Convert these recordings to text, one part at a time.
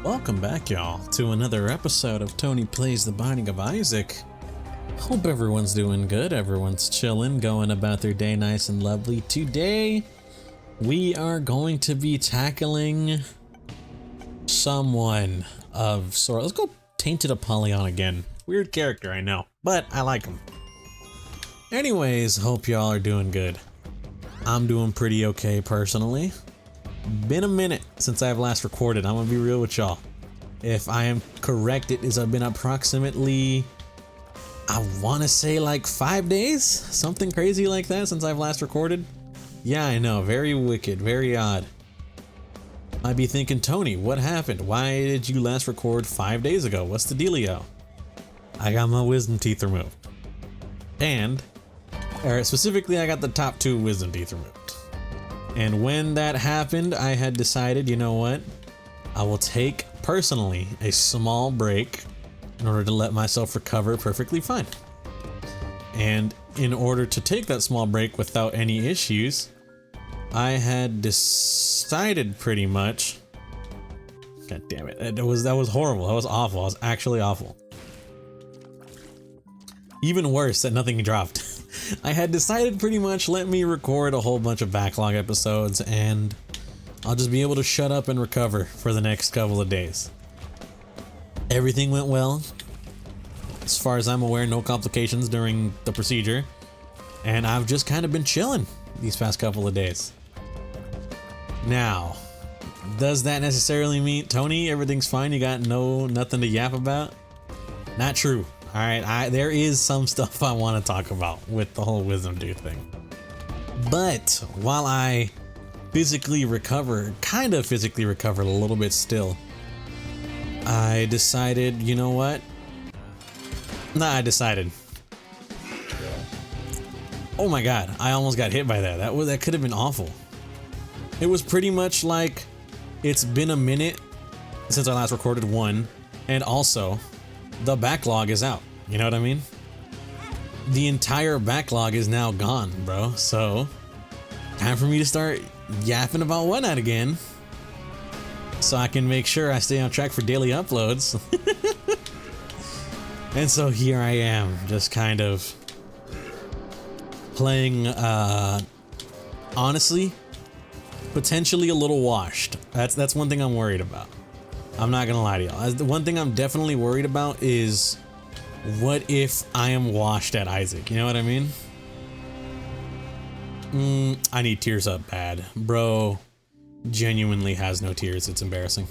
Welcome back, y'all, to another episode of Tony Plays the Binding of Isaac. Hope everyone's doing good, everyone's chilling, going about their day nice and lovely. Today, we are going to be tackling someone of sort. Let's go Tainted Apollyon again. Weird character, I know, but I like him. Anyways, hope y'all are doing good. I'm doing pretty okay personally. Been a minute since I've last recorded. I'm gonna be real with y'all. If I am correct, it has been approximately, I want to say like 5 days, something crazy like that since I've last recorded. Yeah, I know, very wicked, very odd. I'd be thinking, Tony, what happened? Why did you last record 5 days ago? What's the dealio? I got my wisdom teeth removed. And, specifically, I got the top 2 wisdom teeth removed. And when that happened, I had decided, you know what? I will take, personally, a small break in order to let myself recover perfectly fine. And in order to take that small break without any issues, I had decided pretty much, god damn it, that was horrible, that was awful, that was actually awful. Even worse that nothing dropped. I had decided pretty much let me record a whole bunch of backlog episodes and I'll just be able to shut up and recover for the next couple of days. Everything went well. As far as I'm aware, no complications during the procedure. And I've just kind of been chilling these past couple of days. Now, does that necessarily mean, Tony, everything's fine, you got nothing to yap about? Not true. Alright, there is some stuff I want to talk about with the whole wisdom tooth thing. But while I kind of physically recovered a little bit still, I decided, you know what? I decided. Oh my god, I almost got hit by that. That could have been awful. It was pretty much like it's been a minute since I last recorded one, and also the backlog is out. You know what I mean? The entire backlog is now gone, bro. So time for me to start yapping about whatnot again, so I can make sure I stay on track for daily uploads. And so here I am, just kind of playing, honestly, potentially a little washed. That's one thing I'm worried about. I'm not gonna lie to y'all. The one thing I'm definitely worried about is, what if I am washed at Isaac? You know what I mean? I need tears up bad. Bro genuinely has no tears. It's embarrassing.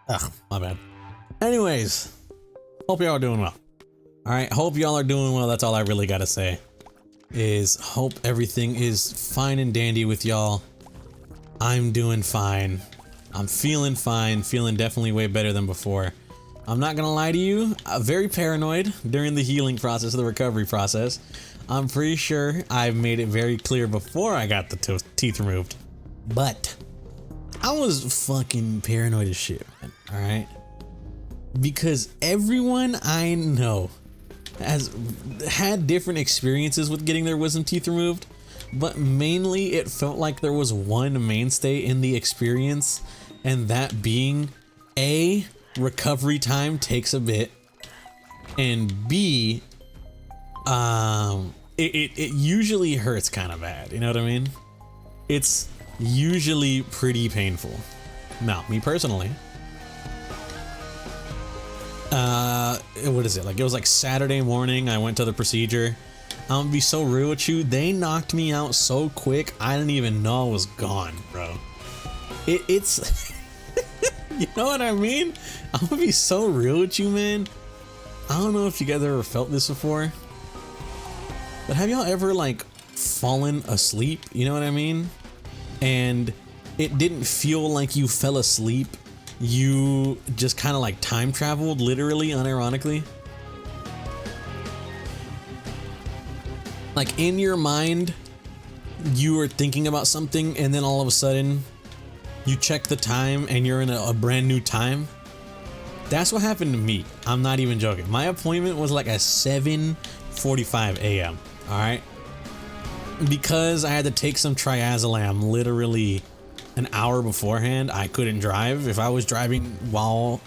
Ugh, my bad. Anyways, hope y'all are doing well. Alright, hope y'all are doing well. That's all I really gotta say. Is hope everything is fine and dandy with y'all. I'm doing fine. I'm feeling fine, feeling definitely way better than before. I'm not gonna lie to you, very paranoid during the healing process, the recovery process. I'm pretty sure I've made it very clear before I got the teeth removed. But I was fucking paranoid as shit, man, alright? Because everyone I know has had different experiences with getting their wisdom teeth removed, but mainly it felt like there was one mainstay in the experience, and that being A, recovery time takes a bit, and B, it usually hurts kind of bad, you know what I mean? It's usually pretty painful. Now, me personally, what is it, like it was like Saturday morning, I went to the procedure. I'm gonna be so real with you, they knocked me out so quick, I didn't even know I was gone, bro. It's, you know what I mean? I'm gonna be so real with you, man. I don't know if you guys ever felt this before, but have y'all ever like fallen asleep, you know what I mean? And it didn't feel like you fell asleep, you just kind of like time traveled, literally, unironically. Like in your mind, you were thinking about something and then all of a sudden you check the time and you're in a brand new time. That's what happened to me. I'm not even joking. My appointment was like at 7:45 a.m. All right. because I had to take some triazolam literally an hour beforehand, I couldn't drive. If I was driving while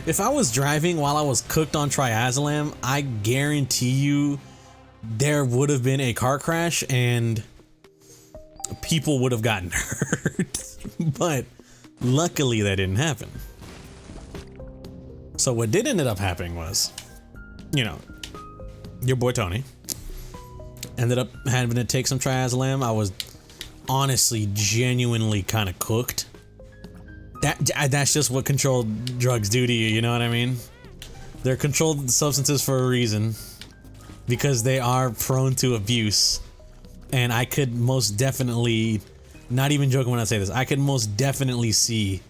I was cooked on triazolam, I guarantee you there would have been a car crash and people would have gotten hurt. But luckily that didn't happen. So what did end up happening was, you know, your boy Tony ended up having to take some triazolam. I was honestly genuinely kind of cooked. That's just what controlled drugs do to you, you know what I mean? They're controlled substances for a reason, because they are prone to abuse. And I could most definitely, not even joking when I say this, I could most definitely see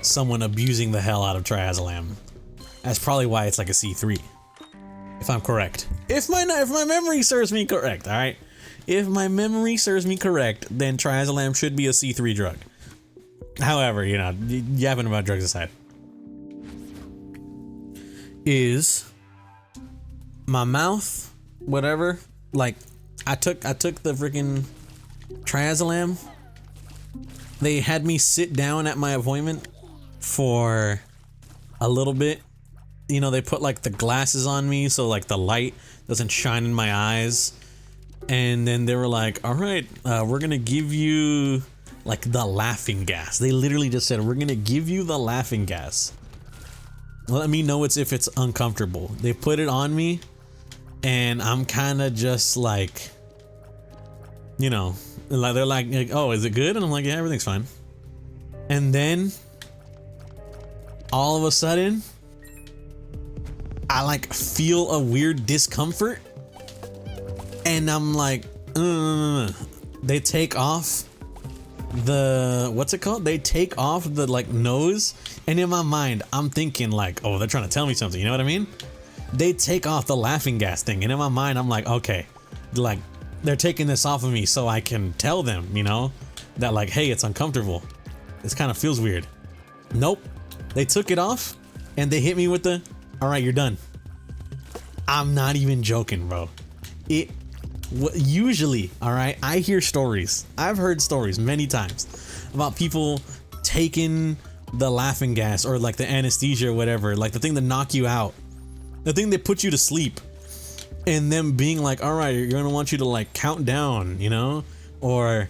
someone abusing the hell out of triazolam. That's probably why it's like a C3, if I'm correct. If my memory serves me correct, all right? If my memory serves me correct, then triazolam should be a C3 drug. However, you know, yapping about drugs aside, is my mouth, whatever, like, I took the freaking triazolam. They had me sit down at my appointment for a little bit. You know, they put like the glasses on me so like the light doesn't shine in my eyes. And then they were like, all right, we're gonna give you like the laughing gas. They literally just said, we're gonna give you the laughing gas. Let me know if it's uncomfortable. They put it on me and I'm kind of just like, you know, like they're like, oh, is it good? And I'm like, yeah, everything's fine. And then all of a sudden, I like feel a weird discomfort, and I'm like, they take off the, what's it called? They take off the like nose, and in my mind, I'm thinking like, oh, they're trying to tell me something. You know what I mean? They take off the laughing gas thing, and in my mind, I'm like, okay, like they're taking this off of me so I can tell them, you know, that like, hey, it's uncomfortable. This kind of feels weird. Nope. They took it off, and they hit me with the, all right, you're done. I'm not even joking, bro. Usually, all right, I hear stories. I've heard stories many times about people taking the laughing gas or like the anesthesia or whatever, like the thing to knock you out, the thing that puts you to sleep, and them being like, all right, you're gonna want you to like count down, you know, or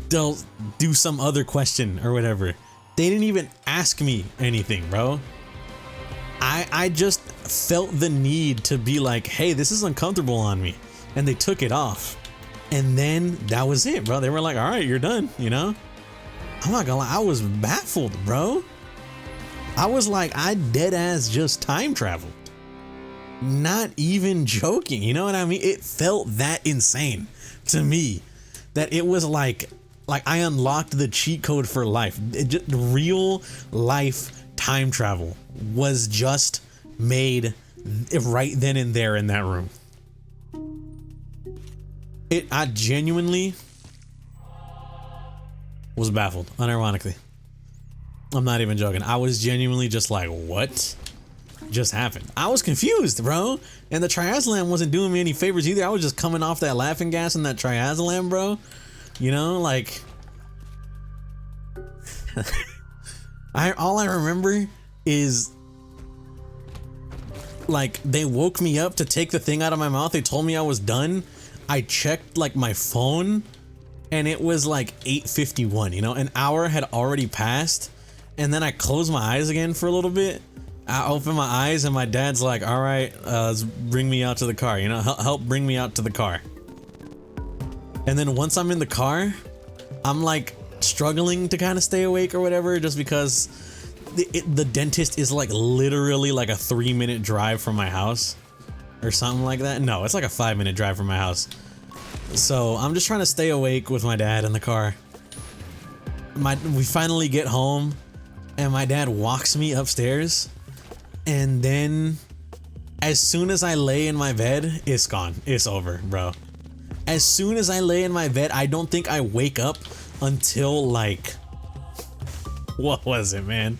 they'll do some other question or whatever. They didn't even ask me anything, bro. I just felt the need to be like, hey, this is uncomfortable on me. And they took it off. And then that was it, bro. They were like, all right, you're done, you know? I'm not gonna lie, I was baffled, bro. I was like, I dead ass just time traveled. Not even joking, you know what I mean? It felt that insane to me that it was like I unlocked the cheat code for life. Real life time travel was just made right then and there in that room. I genuinely was baffled, unironically. I'm not even joking. I was genuinely just like, what just happened? I was confused, bro. And the triazolam wasn't doing me any favors either. I was just coming off that laughing gas and that triazolam, bro. You know, like all I remember is like they woke me up to take the thing out of my mouth. They told me I was done. I checked like my phone and it was like 8:51, you know, an hour had already passed. And then I closed my eyes again for a little bit. I opened my eyes and my dad's like, all right, let's bring me out to the car, you know, help bring me out to the car. And then once I'm in the car, I'm like struggling to kind of stay awake or whatever, just because the dentist is like literally like a 3-minute drive from my house or something like that. No, it's like a 5-minute drive from my house. So I'm just trying to stay awake with my dad in the car. We finally get home and my dad walks me upstairs, and then as soon as I lay in my bed, it's gone. It's over, bro. As soon as I lay in my bed, I don't think I wake up until like, what was it, man?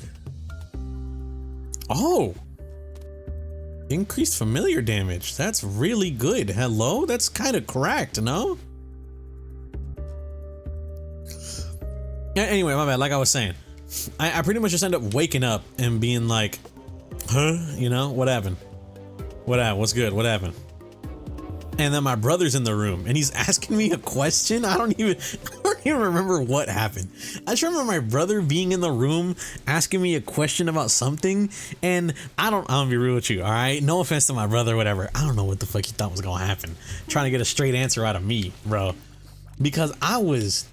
Oh, increased familiar damage. That's really good. Hello? That's kind of cracked, no? Anyway, my bad. Like I was saying, I pretty much just end up waking up and being like, huh? You know, what happened? What happened? What's good? What happened? And then my brother's in the room and he's asking me a question. I don't even remember what happened. I just remember my brother being in the room asking me a question about something, and I'm gonna be real with you, all right? No offense to my brother, whatever. I don't know what the fuck he thought was gonna happen. Trying to get a straight answer out of me, bro. Because I was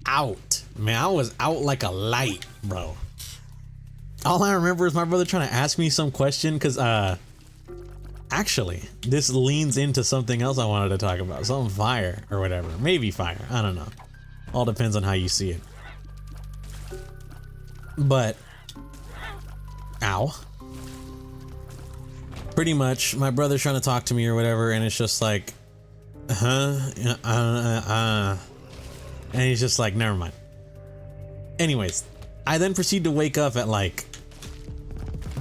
out, man. I was out like a light, bro. All I remember is my brother trying to ask me some question, because actually, this leans into something else I wanted to talk about. Something fire or whatever. Maybe fire. I don't know. All depends on how you see it. But, ow. Pretty much, my brother's trying to talk to me or whatever, and it's just like, and he's just like, never mind. Anyways, I then proceed to wake up at like,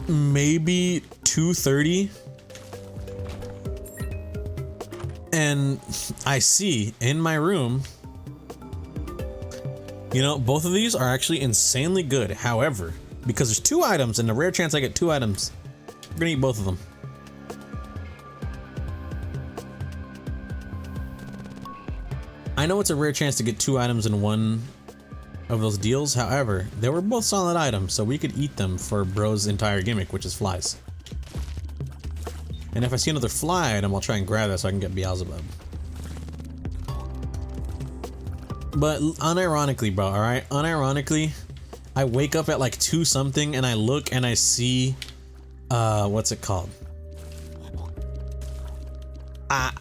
maybe 2:30. And I see in my room, you know, both of these are actually insanely good. However, because there's 2 items and the rare chance I get 2 items, I'm gonna eat both of them. I know it's a rare chance to get 2 items in one of those deals. However, they were both solid items, so we could eat them for bro's entire gimmick, which is flies. And if I see another fly item, I'll try and grab that so I can get Beelzebub. But unironically, bro, alright? Unironically, I wake up at like 2 something and I look and I see, what's it called?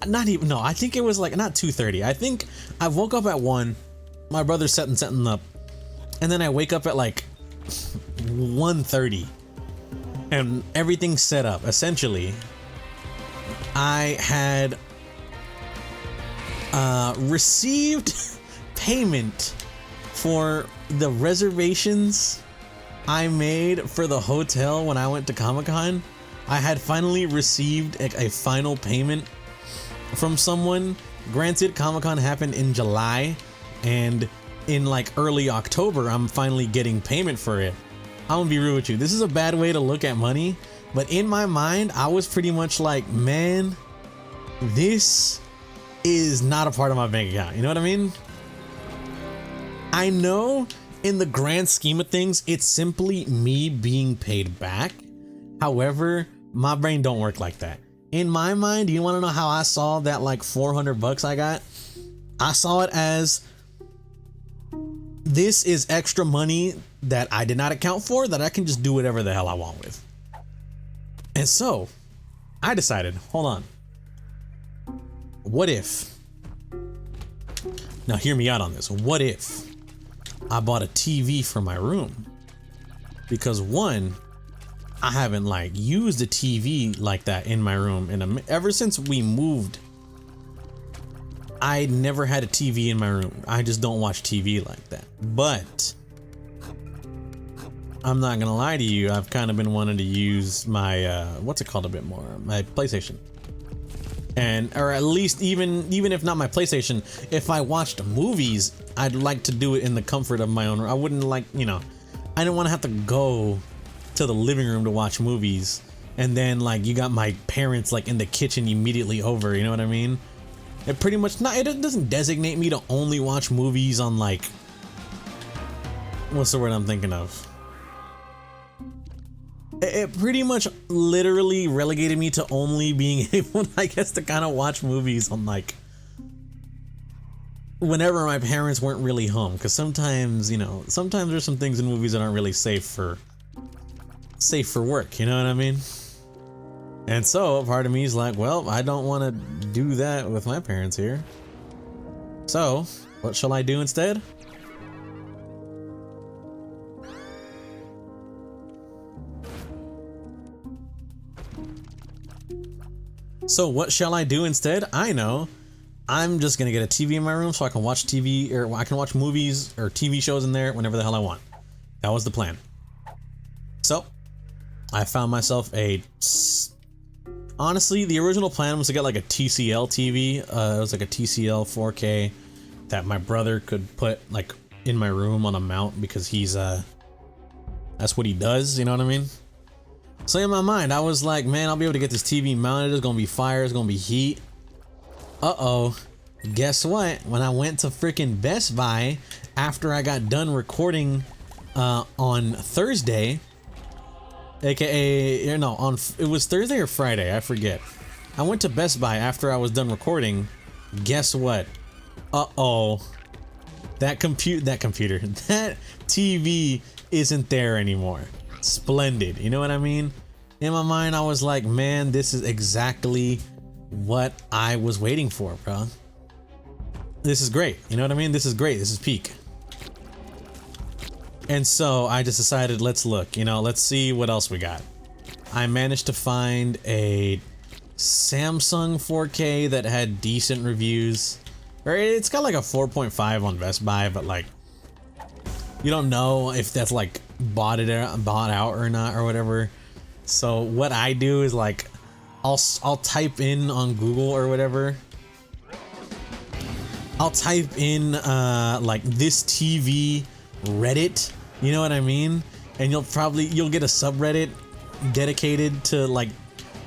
Not even, no, I think it was like, not 2:30. I think I woke up at 1, my brother's setting up, and then I wake up at like 1:30 and everything's set up. Essentially, I had received payment for the reservations I made for the hotel when I went to Comic-Con. I had finally received a final payment from someone. Granted, Comic-Con happened in July, and in like early October, I'm finally getting payment for it. I'm gonna be real with you. This is a bad way to look at money, but in my mind, I was pretty much like, man, this is not a part of my bank account. You know what I mean? I know in the grand scheme of things, it's simply me being paid back. However, my brain don't work like that. In my mind, you want to know how I saw that like 400 bucks I got? I saw it as, this is extra money that I did not account for that I can just do whatever the hell I want with. And so I decided, hold on. What if, now hear me out on this. What if I bought a TV for my room? Because one, I haven't like used a TV like that in my room ever since we moved. I never had a TV in my room. I just don't watch TV like that. But I'm not gonna lie to you, I've kind of been wanting to use my what's it called a bit more, my PlayStation. And or at least even if not my PlayStation, if I watched movies, I'd like to do it in the comfort of my own room. I wouldn't like, you know, I didn't want to have to go to the living room to watch movies and then like you got my parents like in the kitchen immediately over, you know what I mean? It pretty much not, it doesn't designate me to only watch movies on like, what's the word I'm thinking of? It pretty much literally relegated me to only being able, I guess, to kind of watch movies on like whenever my parents weren't really home, because sometimes, you know, sometimes there's some things in movies that aren't really safe for work, you know what I mean? And so a part of me is like, well, I don't want to do that with my parents here. So what shall I do instead? So what shall I do instead? I know. I'm just gonna get a TV in my room so I can watch TV, or I can watch movies or TV shows in there whenever the hell I want. That was the plan. So I found myself honestly, the original plan was to get like a TCL TV. It was like a TCL 4K that my brother could put like in my room on a mount because he's that's what he does, you know what I mean? So in my mind, I was like, man, I'll be able to get this TV mounted. It's gonna be fire, it's gonna be heat. Uh-oh. Guess what? When I went to freaking Best Buy after I got done recording on Thursday, aka, no, it was Thursday or Friday, I forget. I went to Best Buy after I was done recording. Guess what? Uh-oh. That TV isn't there anymore. Splendid, you know what I mean? In my mind, I was like, man, this is exactly what I was waiting for, bro. This is great, you know what I mean? This is great, this is peak. And so I just decided, let's look, you know, let's see what else we got. I managed to find a Samsung 4K that had decent reviews. Or it's got like a 4.5 on Best Buy, but like, you don't know if that's like bought out or not or whatever. So what I do is like, I'll type in on Google or whatever. I'll type in like this TV Reddit, you know what I mean? And you'll get a subreddit dedicated to like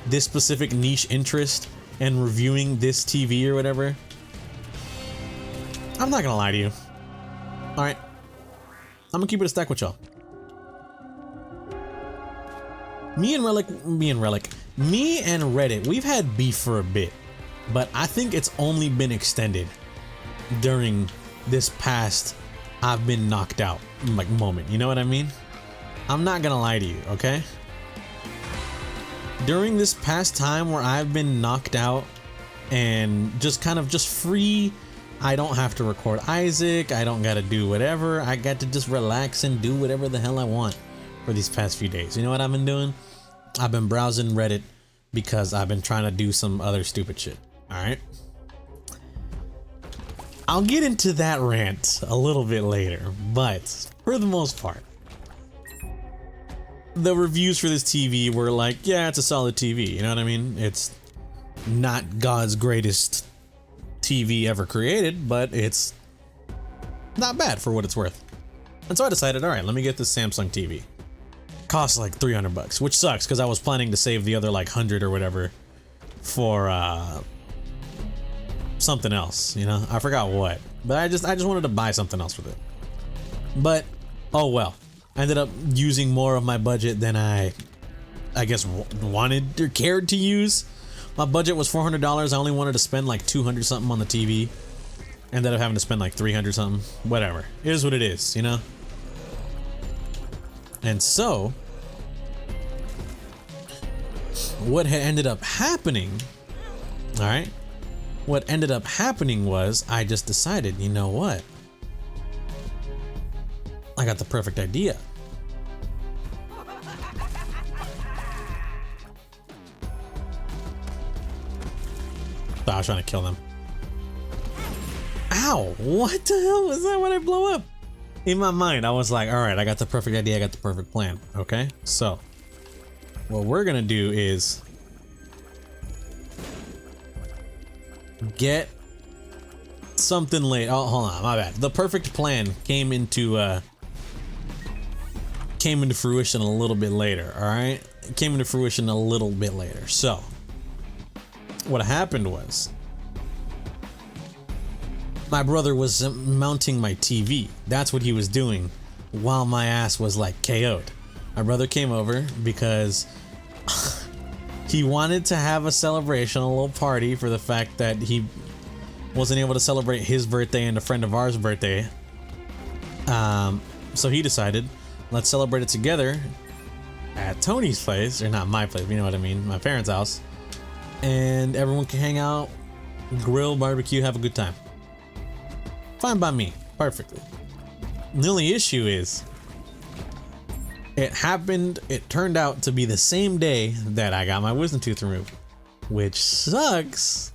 this specific niche interest and reviewing this TV or whatever. I'm not gonna lie to you. All right, I'm gonna keep it a stack with y'all. Me and Reddit, we've had beef for a bit, but I think it's only been extended during this past I've been knocked out like moment, you know what I mean? I'm not gonna lie to you, okay? During this past time where I've been knocked out and just free, I don't have to record Isaac, I don't gotta do whatever, I got to just relax and do whatever the hell I want for these past few days. You know what I've been doing? I've been browsing Reddit because I've been trying to do some other stupid shit, alright? I'll get into that rant a little bit later, but for the most part, the reviews for this TV were like, yeah, it's a solid TV, you know what I mean? It's not God's greatest TV ever created, but it's not bad for what it's worth. And so I decided, all right, let me get this Samsung TV. Costs like 300 bucks, which sucks because I was planning to save the other like 100 or whatever for something else, you know? I forgot what, but I just wanted to buy something else with it. But oh well, I ended up using more of my budget than I guess wanted or cared to use. My budget was $400. I only wanted to spend like 200 something on the TV. Ended up having to spend like 300 something. Whatever. It is what it is, you know? And so what had ended up happening, all right? What ended up happening was I just decided, you know what? I got the perfect idea. I was trying to kill them. Ow! What the hell was that when I blow up? In my mind, I was like, all right, I got the perfect idea. I got the perfect plan. Okay, so what we're gonna do is get something late. Oh, hold on, my bad. The perfect plan came into fruition a little bit later. All right, it came into fruition a little bit later. So what happened was my brother was mounting my TV. That's what he was doing while my ass was like KO'd. My brother came over because he wanted to have a celebration, a little party for the fact that he wasn't able to celebrate his birthday and a friend of ours' birthday. So he decided, let's celebrate it together at Tony's place, or not my place, you know what I mean, my parents' house. And everyone can hang out, grill, barbecue, have a good time. Fine by me, perfectly. The only issue is, it turned out to be the same day that I got my wisdom tooth removed, which sucks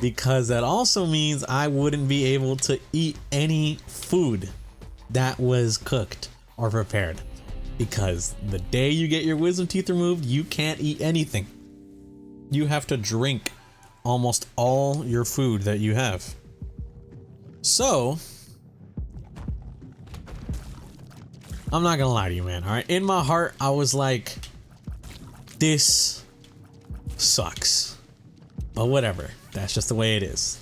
because that also means I wouldn't be able to eat any food that was cooked or prepared, because the day you get your wisdom teeth removed, you can't eat anything. You have to drink almost all your food that you have. So I'm not gonna lie to you, man. All right, in my heart, I was like, this sucks, but whatever. That's just the way it is.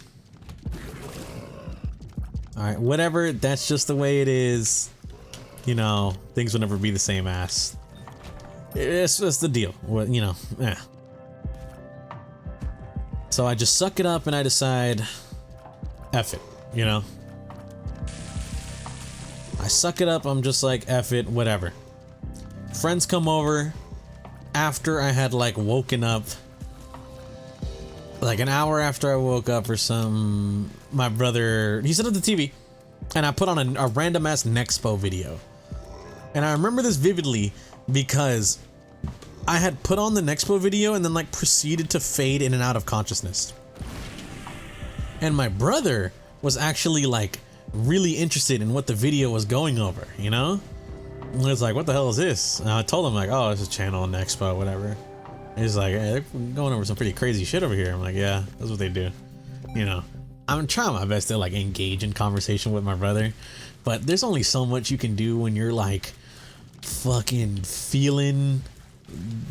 All right, whatever. That's just the way it is. You know, things will never be the same as. It's just the deal. Well, you know, yeah. So I just suck it up and I decide, F it, you know? I suck it up, I'm just like, F it, whatever. Friends come over after I had like woken up, like an hour after I woke up or something. My brother, he set up the TV and I put on a random ass Nexpo video. And I remember this vividly because I had put on the Nexpo video and then like proceeded to fade in and out of consciousness. And my brother was actually like really interested in what the video was going over, you know? And it's like, what the hell is this? And I told him like, oh, it's a channel on Nexpo, whatever. And he's like, hey, they're going over some pretty crazy shit over here. I'm like, yeah, that's what they do. You know, I'm trying my best to like engage in conversation with my brother, but there's only so much you can do when you're like fucking feeling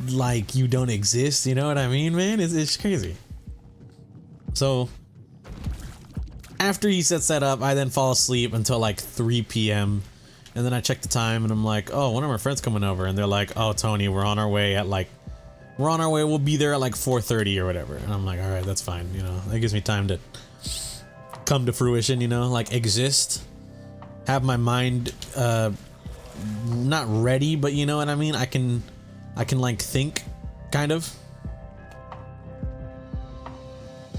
like you don't exist, you know what I mean, man? It's crazy. So after he sets that up, I then fall asleep until like 3 p.m. and then I check the time and I'm like, oh, one of my friends coming over, and they're like, oh, Tony, we're on our way, we'll be there at like 4:30 or whatever. And I'm like, all right, that's fine, you know, that gives me time to come to fruition, you know, like exist, have my mind not ready, but you know what I mean, I can like think, kind of.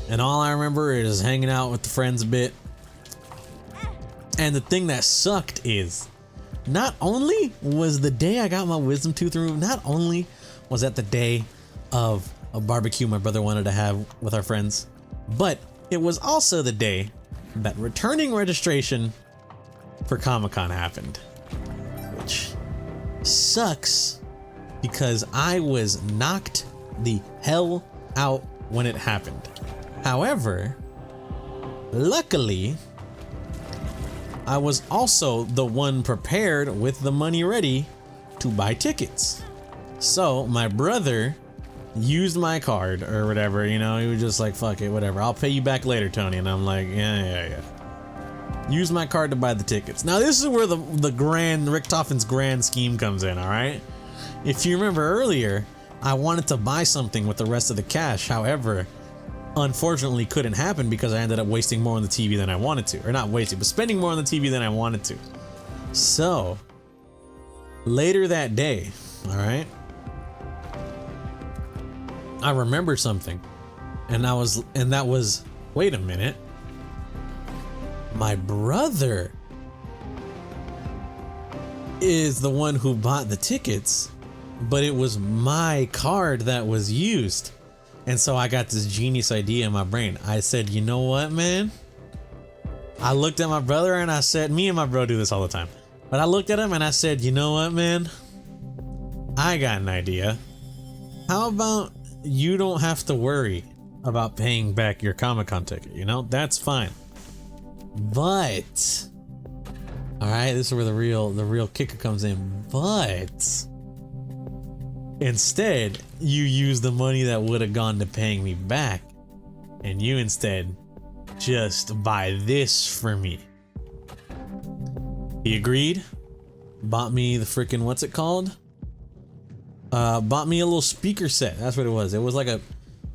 And all I remember is hanging out with the friends a bit. And the thing that sucked is, not only was the day I got my wisdom tooth removed, not only was that the day of a barbecue my brother wanted to have with our friends, but it was also the day that returning registration for Comic-Con happened. Which sucks because I was knocked the hell out when it happened. However, luckily, I was also the one prepared with the money ready to buy tickets. So my brother used my card or whatever, you know, he was just like, fuck it, whatever, I'll pay you back later, Tony. And I'm like, yeah. Use my card to buy the tickets. Now this is where the Richtofen's grand scheme comes in, all right? If you remember earlier, I wanted to buy something with the rest of the cash. However, unfortunately couldn't happen because I ended up wasting more on the TV than I wanted to. Or not wasting, but spending more on the TV than I wanted to. So, later that day, all right, I remember something. And that was, wait a minute. My brother is the one who bought the tickets, but it was my card that was used. And so I got this genius idea in my brain. I said, you know what, man? I looked at my brother and I said, me and my bro do this all the time, but I looked at him and I said, you know what, man? I got an idea. How about you don't have to worry about paying back your Comic-Con ticket, you know? That's fine. But, all right, this is where the real kicker comes in. But instead, you use the money that would have gone to paying me back, and you instead just buy this for me. He agreed, bought me the freaking, what's it called? Bought me a little speaker set. That's what it was. It was like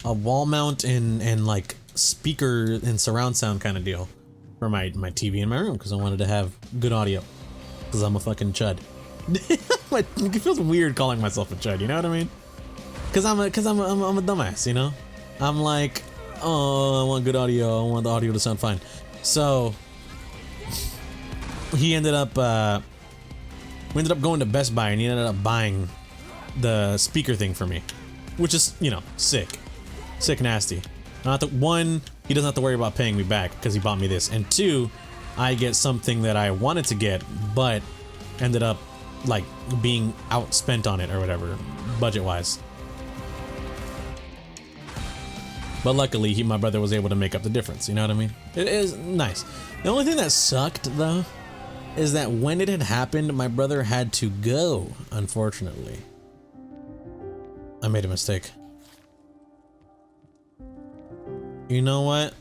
a wall mount and like speaker and surround sound kind of deal for my TV in my room, because I wanted to have good audio, because I'm a fucking chud. It feels weird calling myself a chud, you know what I mean? Because I'm a dumbass, you know? I'm like, oh, I want good audio, I want the audio to sound fine. So he ended up we ended up going to Best Buy and he ended up buying the speaker thing for me, which is, you know, sick nasty. Not that, one, he doesn't have to worry about paying me back because he bought me this, and two, I get something that I wanted to get but ended up like being outspent on it or whatever, budget wise. But luckily my brother was able to make up the difference, you know what I mean? It is nice. The only thing that sucked though is that when it had happened, my brother had to go, unfortunately. I made a mistake. You know what?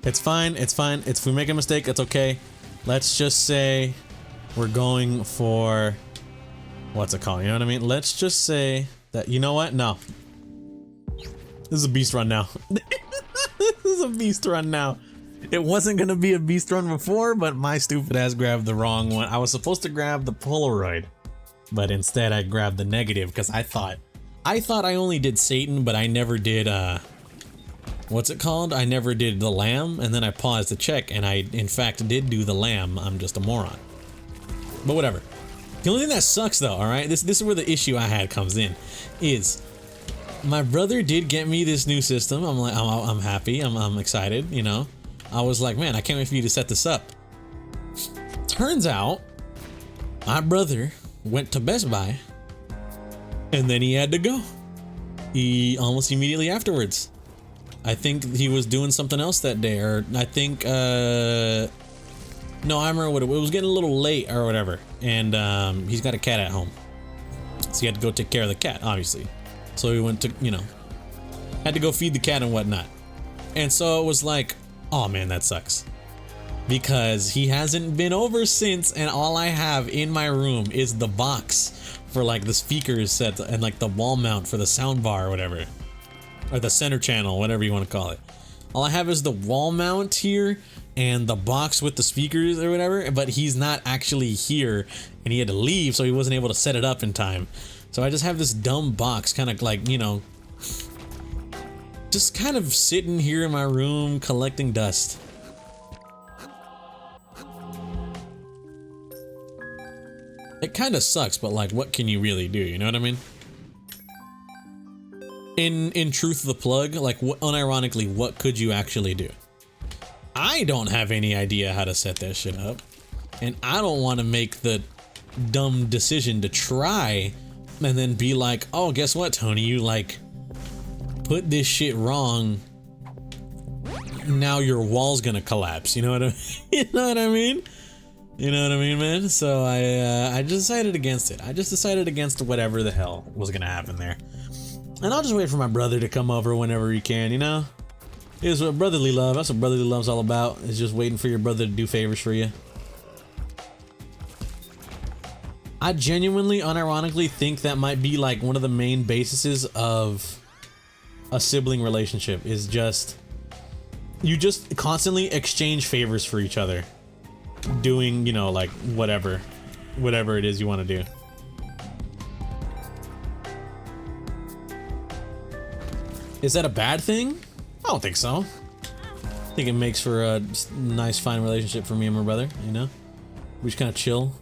It's fine, it's fine. If we make a mistake, it's okay. Let's just say we're going for... what's it called? You know what I mean? Let's just say that, you know what? No. This is a beast run now. This is a beast run now. It wasn't gonna be a beast run before, but my stupid ass grabbed the wrong one. I was supposed to grab the Polaroid, but instead I grabbed the negative because I thought I only did Satan, but I never did what's it called? I never did the lamb, and then I paused to check, and I in fact did do the lamb. I'm just a moron. But whatever. The only thing that sucks though, alright? This is where the issue I had comes in, is my brother did get me this new system. I'm like, I'm happy, I'm excited, you know. I was like, man, I can't wait for you to set this up. Turns out, my brother went to Best Buy, and then he had to go. He almost immediately afterwards. I think he was doing something else that day, or I think, no, I remember what it was getting a little late or whatever, and he's got a cat at home. So he had to go take care of the cat, obviously. So he went to, you know, had to go feed the cat and whatnot. And so it was like, oh man, that sucks. Because he hasn't been over since, and all I have in my room is the box for like the speakers set and like the wall mount for the sound bar or whatever. Or the center channel, whatever you want to call it. All I have is the wall mount here and the box with the speakers or whatever, but he's not actually here and he had to leave, so he wasn't able to set it up in time. So I just have this dumb box kind of like, you know, just kind of sitting here in my room collecting dust. It kind of sucks, but like, what can you really do? You know what I mean? In truth of the plug, like, unironically, what could you actually do? I don't have any idea how to set that shit up, and I don't want to make the dumb decision to try and then be like, oh, guess what, Tony, you like put this shit wrong, now your wall's gonna collapse. You know what I mean? You know what I mean? You know what I mean, man? So I just decided against it. I just decided against whatever the hell was gonna happen there. And I'll just wait for my brother to come over whenever he can, you know? It's what brotherly love, that's what brotherly love's all about. It's just waiting for your brother to do favors for you. I genuinely, unironically think that might be like one of the main bases of a sibling relationship, is just, you just constantly exchange favors for each other. Doing, you know, like whatever it is you want to do. Is that a bad thing? I don't think so. I think it makes for a nice, fine relationship for me and my brother, you know? We just kind of chill.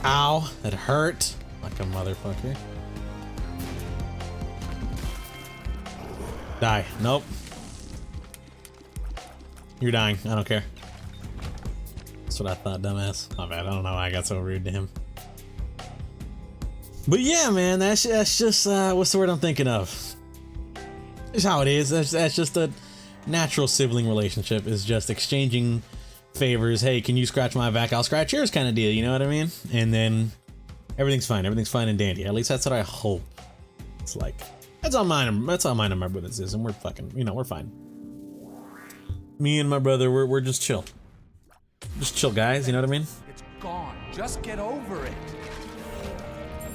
Ow, that hurt like a motherfucker. Die. Nope. You're dying. I don't care. That's what I thought, dumbass. My bad. I don't know why I got so rude to him. But yeah, man, that's just what's the word I'm thinking of? It's how it is. That's just a natural sibling relationship, is just exchanging favors. Hey, can you scratch my back? I'll scratch yours, kind of deal. You know what I mean? And then everything's fine. Everything's fine and dandy. At least that's what I hope. It's like, that's all mine. That's all mine and my brother's is, and we're fucking, you know, we're fine. Me and my brother, we're just chill. Just chill, guys. You know what I mean? It's gone. Just get over it.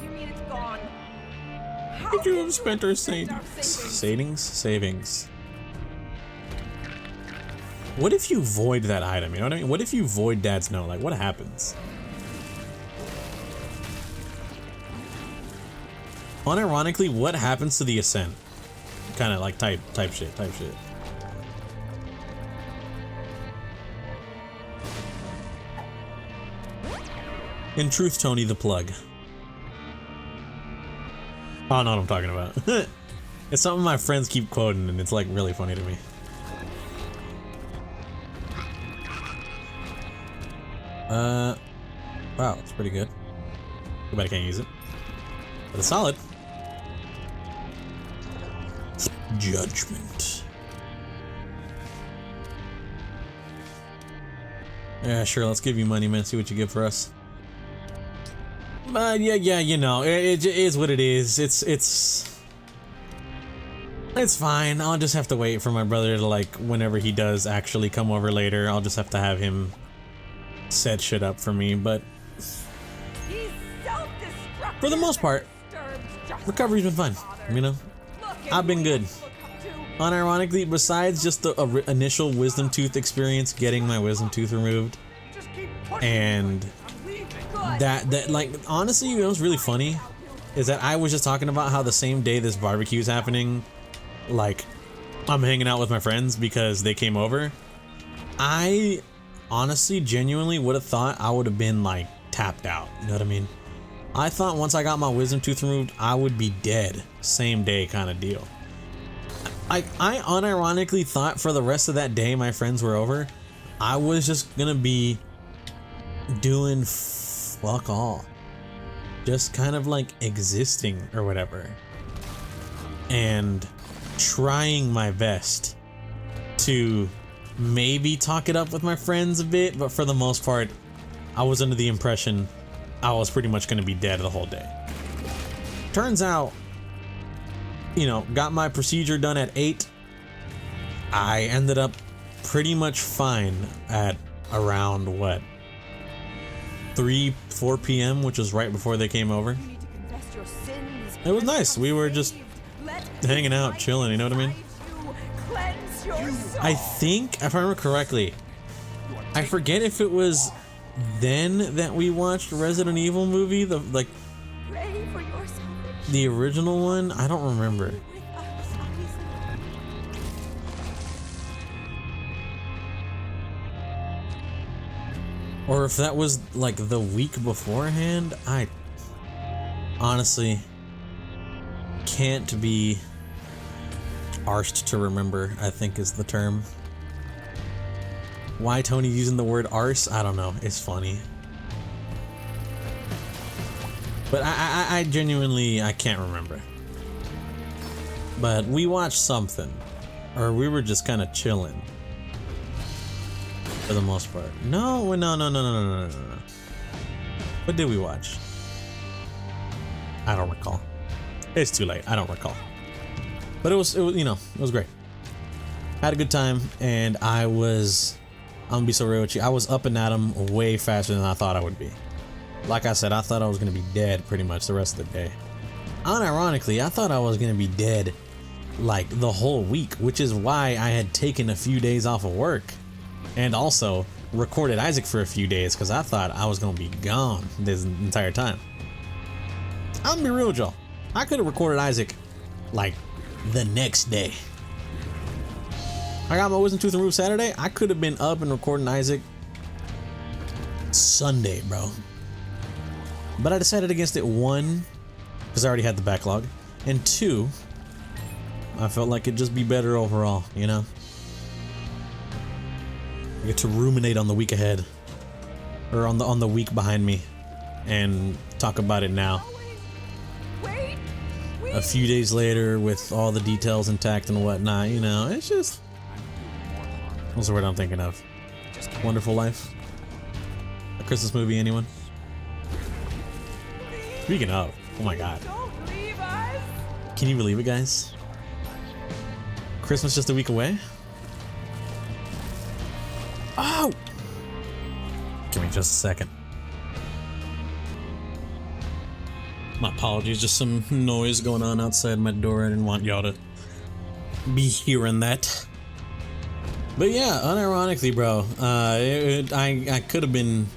You mean it's gone? Could you have spent our savings? What if you void that item? You know what I mean? What if you void Dad's note? Like, what happens? Unironically, what happens to the Ascent? Kind of like type shit. In truth, Tony the plug. Oh, I know what I'm talking about. It's something my friends keep quoting, and it's like really funny to me. Wow, it's pretty good. Too bad I can't use it, but it's solid. Judgment. Yeah, sure. Let's give you money, man. See what you get for us. But yeah, you know, it is what it is. It's fine. I'll just have to wait for my brother to, like, whenever he does actually come over later, I'll just have to have him set shit up for me. But for the most part, recovery's been fun, you know? I've been good. Unironically, besides just the initial wisdom tooth experience, getting my wisdom tooth removed, and that like, honestly, you know what's really funny is that I was just talking about how the same day this barbecue is happening, like, I'm hanging out with my friends because they came over. I honestly, genuinely would have thought I would have been, like, tapped out, you know what I mean? I thought once I got my wisdom tooth removed, I would be dead, same day kind of deal. I unironically thought for the rest of that day my friends were over, I was just gonna be doing fuck all. Just kind of like existing or whatever. And trying my best to maybe talk it up with my friends a bit, but for the most part, I was under the impression I was pretty much gonna be dead the whole day. Turns out, you know, got my procedure done at 8. I ended up pretty much fine at around what, 4 p.m., which was right before they came over. It was nice. We were just hanging out, chilling, you know what I mean? I think, if I remember correctly, I forget if it was then that we watched Resident Evil movie, the original one. I don't remember. Or if that was like the week beforehand. I honestly can't be arsed to remember, I think is the term. Why Tony's using the word arse, I don't know. It's funny. But I genuinely, I can't remember. But we watched something. Or we were just kind of chilling. For the most part. No. What did we watch? I don't recall. It's too late. I don't recall. But it was, you know, it was great. Had a good time, and I'm gonna be so real with you. I was up and at 'em way faster than I thought I would be. Like I said, I thought I was gonna be dead pretty much the rest of the day. Unironically, I thought I was gonna be dead like the whole week, which is why I had taken a few days off of work and also recorded Isaac for a few days, because I thought I was gonna be gone this entire time. I'm gonna be real with y'all. I could have recorded Isaac like the next day. I got my wisdom tooth removed Saturday. I could have been up and recording Isaac Sunday, bro. But I decided against it, 1, because I already had the backlog, and 2, I felt like it'd just be better overall, you know? I get to ruminate on the week ahead, or on the week behind me, and talk about it now. A few days later, with all the details intact and whatnot, you know, it's just... What's the word I'm thinking of? Wonderful Life? A Christmas movie, anyone? Speaking of, oh my god. Can you believe it, guys? Christmas just a week away? Oh! Give me just a second. My apologies, just some noise going on outside my door. I didn't want y'all to be hearing that. But yeah, unironically, bro, I could have been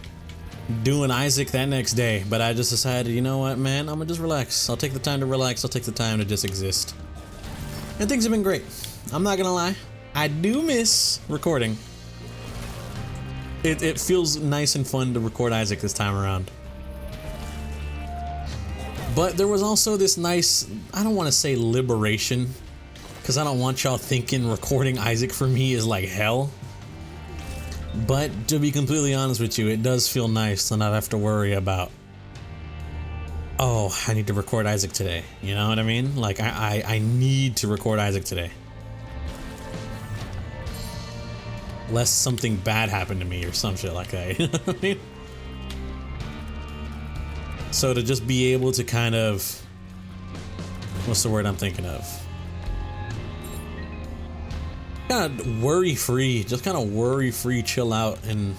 doing Isaac that next day, but I just decided, you know what, man, I'm gonna just relax. I'll take the time to relax. I'll take the time to just exist. And things have been great. I'm not gonna lie. I do miss recording. It feels nice and fun to record Isaac this time around. But there was also this nice, I don't want to say liberation, because I don't want y'all thinking recording Isaac for me is like hell. But to be completely honest with you, it does feel nice to not have to worry about, oh, I need to record Isaac today. You know what I mean? Like, I need to record Isaac today. Lest something bad happened to me or some shit like that. You know what I mean? So to just be able to kind of, what's the word I'm thinking of? Kind of worry-free, just kind of worry-free, chill out and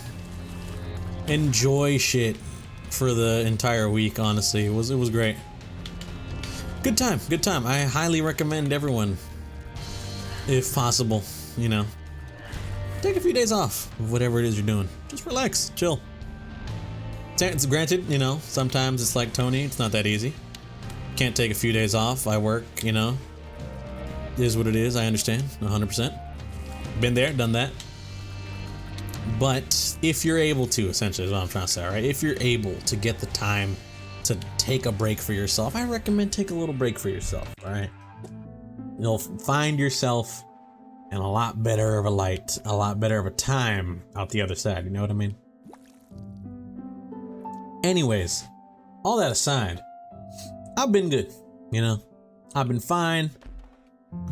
enjoy shit for the entire week. Honestly, it was great. Good time, good time. I highly recommend everyone, if possible, you know, take a few days off of whatever it is you're doing. Just relax, chill. It's granted, you know, sometimes it's like Tony, it's not that easy. Can't take a few days off. I work, you know. It is what it is. I understand, 100%. Been there, done that. But if you're able to, essentially is what I'm trying to say, right? If you're able to get the time to take a break for yourself, I recommend take a little break for yourself, all right? You'll find yourself in a lot better of a light, a lot better of a time out the other side, you know what I mean? Anyways, all that aside, I've been good, you know? I've been fine.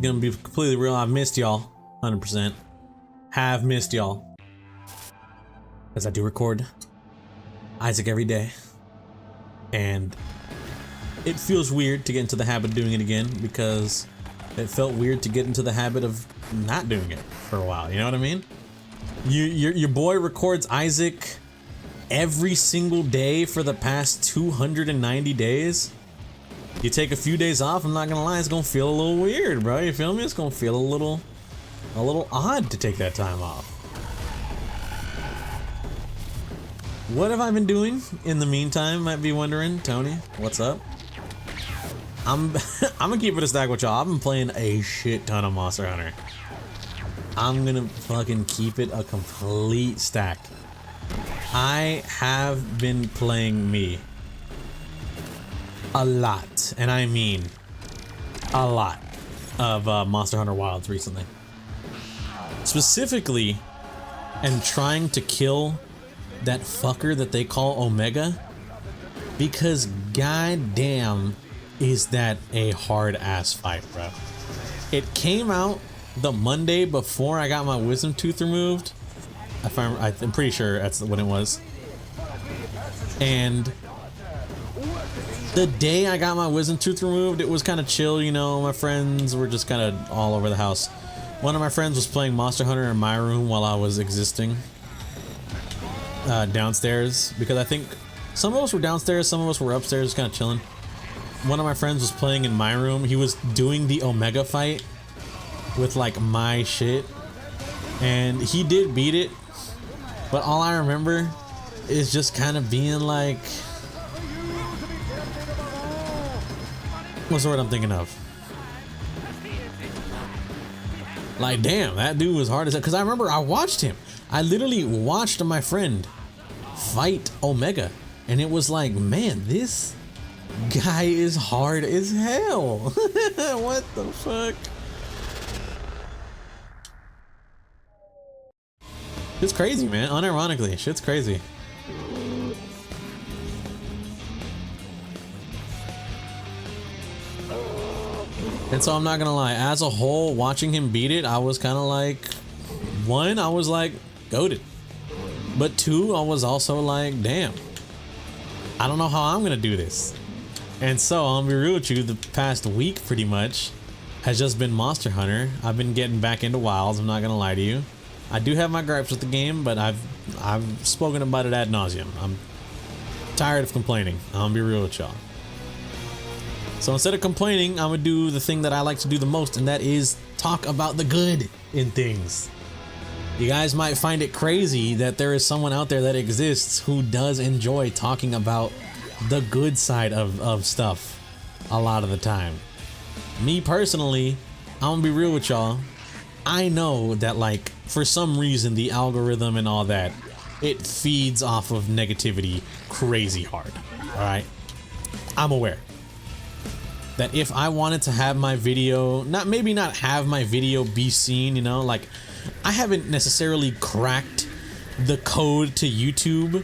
Gonna be completely real, I've missed y'all. 100%. Have missed y'all. As I do record Isaac every day. And it feels weird to get into the habit of doing it again because it felt weird to get into the habit of not doing it for a while. You know what I mean? Your boy records Isaac every single day for the past 290 days. You take a few days off, I'm not gonna lie, it's gonna feel a little weird, bro. You feel me? It's gonna feel a little odd to take that time off. What have I been doing in the meantime? Might be wondering. Tony, what's up? I'm gonna keep it a stack with y'all. I've been playing a shit ton of Monster Hunter. I'm gonna fucking keep it a complete stack. I have been playing me a lot, and I mean a lot of Monster Hunter Wilds recently. Specifically, and trying to kill that fucker that they call Omega, because goddamn is that a hard ass fight, bro. It came out the Monday before I got my wisdom tooth removed. I'm pretty sure that's when it was. And the day I got my wisdom tooth removed, it was kind of chill, you know. My friends were just kind of all over the house. One of my friends was playing Monster Hunter in my room while I was existing downstairs, because I think some of us were downstairs, some of us were upstairs, kind of chilling. One of my friends was playing in my room. He was doing the Omega fight with like my shit, and he did beat it, but all I remember is just kind of being like, what's the word I'm thinking of? Like, damn, that dude was hard as hell. Because I remember I watched him. I literally watched my friend fight Omega. And it was like, man, this guy is hard as hell. What the fuck? It's crazy, man. Unironically, shit's crazy. And so I'm not gonna lie, as a whole, watching him beat it, I was kind of like, one, I was like, goated. But two, I was also like, damn, I don't know how I'm gonna do this. And so I'll be real with you, the past week pretty much has just been Monster Hunter. I've been getting back into Wilds, I'm not gonna lie to you. I do have my gripes with the game, but I've spoken about it ad nauseum. I'm tired of complaining. I'll be real with y'all. So instead of complaining, I'm gonna do the thing that I like to do the most, and that is talk about the good in things. You guys might find it crazy that there is someone out there that exists who does enjoy talking about the good side of stuff a lot of the time. Me personally, I'm gonna be real with y'all. I know that, like, for some reason the algorithm and all that, it feeds off of negativity crazy hard. All right, I'm aware. that if I wanted to have my video, maybe not have my video be seen, you know, like I haven't necessarily cracked the code to YouTube,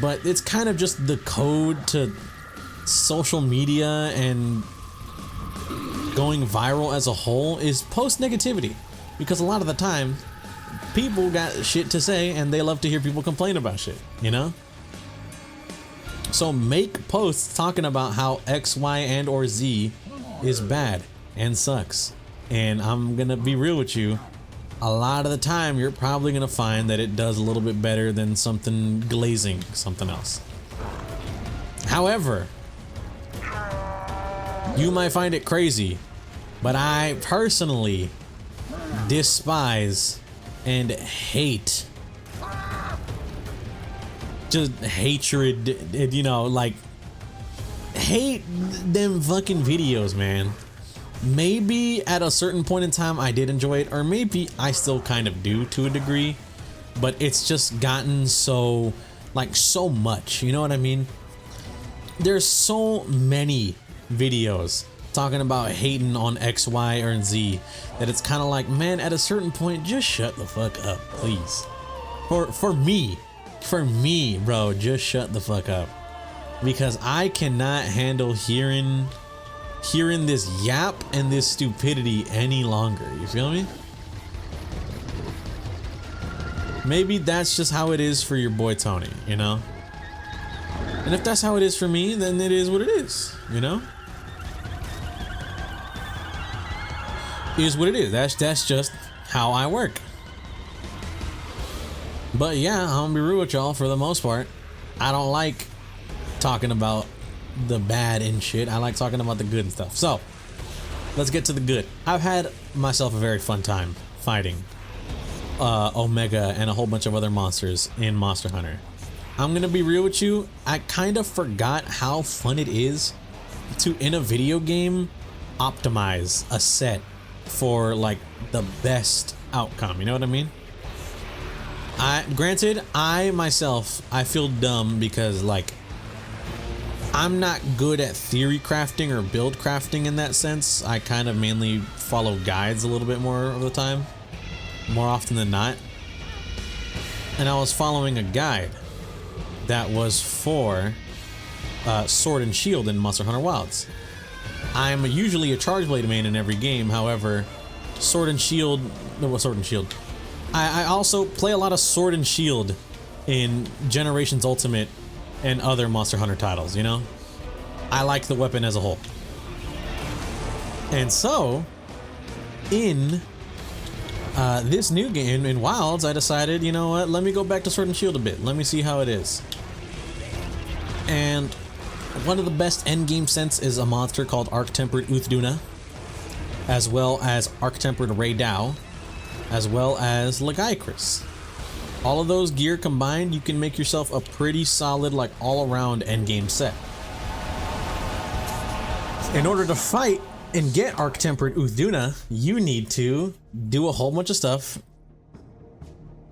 but it's kind of just the code to social media and going viral as a whole is post negativity, because a lot of the time people got shit to say and they love to hear people complain about shit, you know? So make posts talking about how X, Y, and or Z is bad and sucks. And I'm gonna be real with you, a lot of the time you're probably gonna find that it does a little bit better than something glazing something else. However, you might find it crazy, but I personally despise and hate, just hatred, you know, like hate them fucking videos, man. Maybe at a certain point in time I did enjoy it, or maybe I still kind of do to a degree, but it's just gotten so, like, so much, you know what I mean? There's so many videos talking about hating on X, Y, or Z that it's kind of like, man, at a certain point, just shut the fuck up, please. For me, bro, just shut the fuck up, because I cannot handle hearing this yap and this stupidity any longer. You feel me? Maybe that's just how it is for your boy Tony, you know? And if that's how it is for me, then it is what it is, you know? It is what it is. That's just how I work. But yeah, I'm gonna be real with y'all, for the most part, I don't like talking about the bad and shit. I like talking about the good and stuff. So let's get to the good. I've had myself a very fun time fighting Omega and a whole bunch of other monsters in Monster Hunter. I'm gonna be real with you, I kind of forgot how fun it is to, in a video game, optimize a set for like the best outcome, you know what I mean? Granted, I myself feel dumb because, like, I'm not good at theory crafting or build crafting in that sense. I kind of mainly follow guides a little bit more of the time, more often than not. And I was following a guide that was for Sword and Shield in Monster Hunter Wilds. I'm usually a Charge Blade main in every game, however, Sword and Shield, I also play a lot of Sword and Shield in Generations Ultimate and other Monster Hunter titles, you know? I like the weapon as a whole. And so, in this new game, in Wilds, I decided, you know what, let me go back to Sword and Shield a bit. Let me see how it is. And one of the best endgame scents is a monster called Arc-Tempered Uthduna, as well as Arc-Tempered Raydao, as well as Legaicris. All of those gear combined, you can make yourself a pretty solid, like, all-around endgame set. In order to fight and get Arc-Tempered Uthduna, you need to do a whole bunch of stuff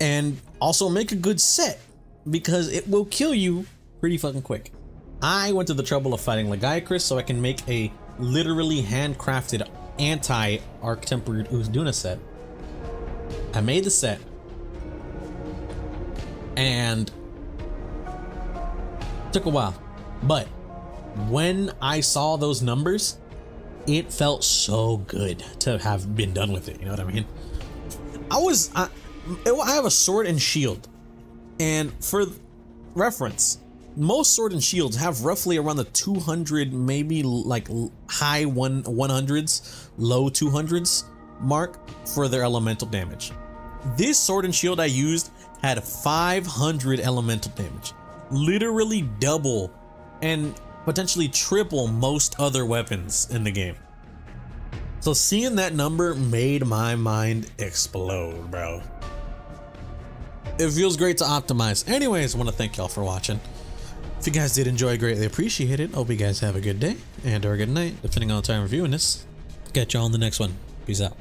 and also make a good set, because it will kill you pretty fucking quick. I went to the trouble of fighting Legaicris so I can make a literally handcrafted anti-Arc-Tempered Uthduna set. I made the set, and took a while, but when I saw those numbers, it felt so good to have been done with it, you know what I mean? I have a Sword and Shield, and for reference, most Sword and Shields have roughly around the 200, maybe like high 100s, low 200s mark for their elemental damage. This Sword and Shield I used had 500 elemental damage, literally double and potentially triple most other weapons in the game. So seeing that number made my mind explode, bro. It feels great to optimize. Anyways, I want to thank y'all for watching. If you guys did enjoy, I greatly appreciate it. Hope you guys have a good day and or a good night, depending on the time of viewing this. Catch y'all in the next one. Peace out.